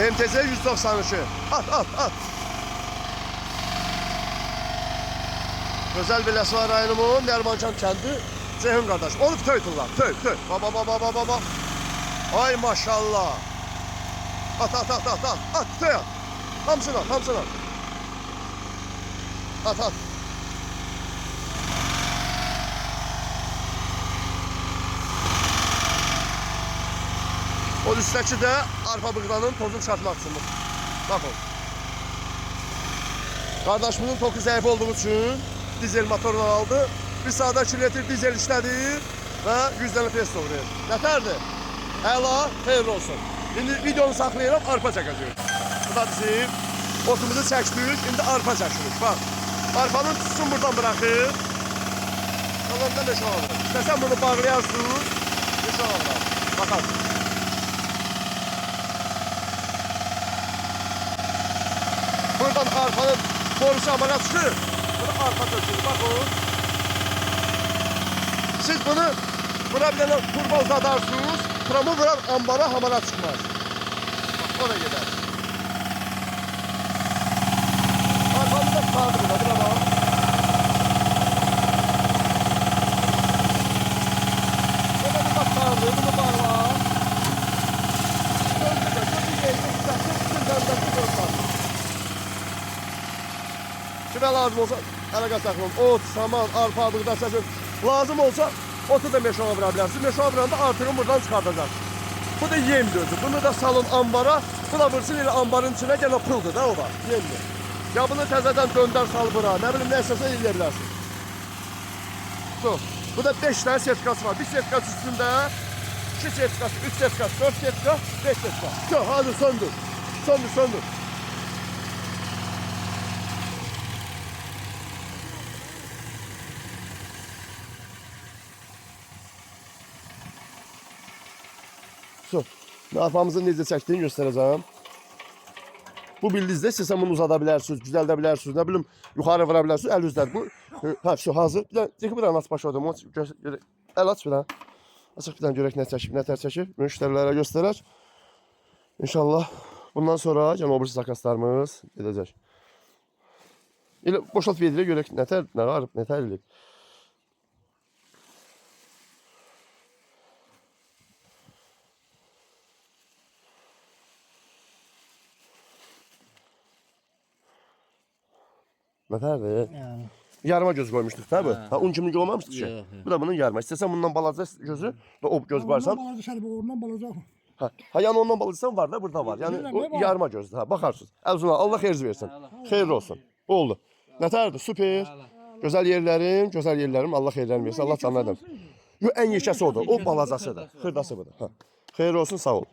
MTZ 192. At. Gözəl Biləsuvar rayonunun Dərmançan kəndi Ceyhun qardaş. Onu töy tulla. Töy. Baba. Ay maşallah. At. Töy at. Hamsını at. At. O üstteki de arpa bığdanın tozunu çıxartmaq üçün. Baxın. Qardaşımın toku zəif olduğu için dizel motorla aldı. Bir saata 2 litr dizel işlədir və 100 dənə pes doğrayır. Nətərdir? Əla, xeyirli olsun. İndi videonu saxlayıram, arpa çəkəcəyik. Bu da bizim otumuzu çəkdik, indi arpa çəkirik. Bax, arpanın tutusunu buradan bırakır. Qalanında meşə alır. İstəsən bunu bağlayarsınız, meşə alır. Baxın. Buradan arpanın borusu amana çıxır. Bunu arpa tökülür. Bakın. Siz bunu buna bir tane turba uzatarsınız. Turamı vurar ambara hamara çıkmaz. Bak o da gider. Arpamı da tutardı buna. Buna bak. Buna bir bak tutardı. Bunu bağla. Kime lazım olsa əlaqə saxlayın. Ot, saman, arpa, buğda, səsin. Lazım olsa otu da meşana vura bilərsiniz. Meşana vuranda artığını buradan çıxardacaqsınız. Bu da yemdir özü. Bunu da salın ambara. Bu da vursun elə ambarın içine gene pıldır da o var. Yemdir. Ya bunu təzədən döndər sal bura. Ne bileyim ne istəsən eləyə bilərsiniz. Bu da 5 tane sertifikası var. Bir sertifikası üstünde 2 sertifikası, 3 sertifikası, 4 sertifikası, 5 sertifikası. Hadi söndür. Söndür. Arpamızı necə çəkdiyini göstərəcəm. Bu bildizdə istəsən bunu uzada bilərsiniz, düzəldə bilərsiniz, nə bilim yuxarı vura bilərsiniz, əl üzlər. Bu hazır. Bir dənə bir dənə aç başladım. Əl aç bir dənə. Açıq bir dənə görək nə çəkib, nə tər çəkib. Müştərilərə göstərək. İnşallah bundan sonra yəni o birisi zakazlarımız gedəcək. Elə boşalt verdirə görək nə tər, nə var, nə tər eləyib. Nətərdir? Yani. Yarıma göz koymuştuk tabi. Ha, un kimlik olmamıştı ki. Yok. Bu da bunun yarıma. İstesen bundan balaca gözü da o göz koyarsan. Ondan balaca şerbi, ondan balaca. Ha yani ondan balacısan var da burada var. Yani o yarıma gözlü. Ha bakarsınız. Elzuna Allah xeyir versin. Xeyirli olsun. Oldu. Nətərdir? Süper. Gözəl yerlərim Allah xeyirlərini versin. Allah canlardan. Yo en yeşəsi odur. O balacasıdır. Xırdası budur. Ha. Xeyir olsun, sağ ol.